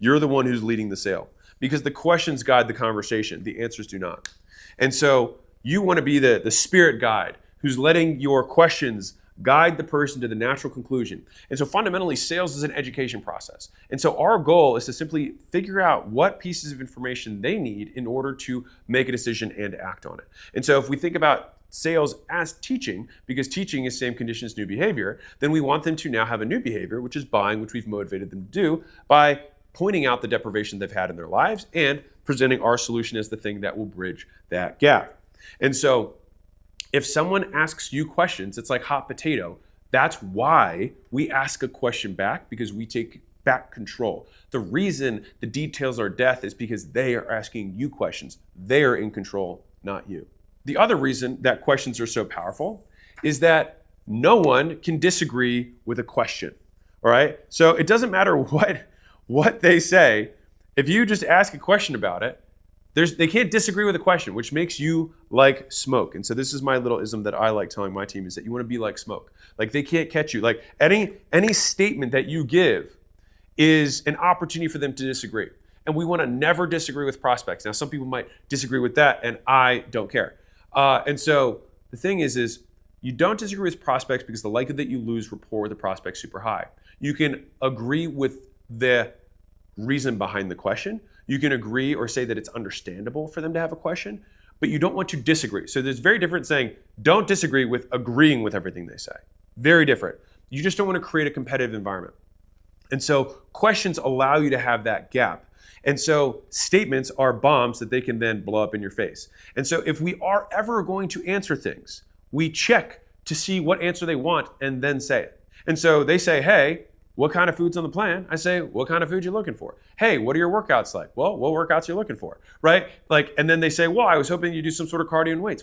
You're the one who's leading the sale because the questions guide the conversation. The answers do not. And so you want to be the spirit guide who's letting your questions guide the person to the natural conclusion. And so fundamentally, sales is an education process. And so our goal is to simply figure out what pieces of information they need in order to make a decision and act on it. And so if we think about sales as teaching, because teaching is same condition as new behavior, then we want them to now have a new behavior, which is buying, which we've motivated them to do by pointing out the deprivation they've had in their lives and presenting our solution as the thing that will bridge that gap. And so if someone asks you questions, it's like hot potato. That's why we ask a question back, because we take back control. The reason the details are death is because they are asking you questions. They are in control, not you. The other reason that questions are so powerful is that no one can disagree with a question, all right? So it doesn't matter what they say. If you just ask a question about it, they can't disagree with a question, which makes you like smoke. And so this is my little ism that I like telling my team is that you want to be like smoke. Like they can't catch you. Like any statement that you give is an opportunity for them to disagree. And we want to never disagree with prospects. Now, some people might disagree with that, and I don't care. And so the thing is you don't disagree with prospects because the likelihood that you lose rapport with the prospect is super high. You can agree with the reason behind the question. You can agree or say that it's understandable for them to have a question, but you don't want to disagree. So there's very different saying, don't disagree with agreeing with everything they say. Very different. You just don't want to create a competitive environment. And so questions allow you to have that gap. And so statements are bombs that they can then blow up in your face. And so if we are ever going to answer things, we check to see what answer they want and then say it. And so they say, hey, what kind of food's on the plan? I say, what kind of food you looking for? Hey, what are your workouts like? Well, what workouts are you looking for, right? And then they say, well, I was hoping you do some sort of cardio and weights.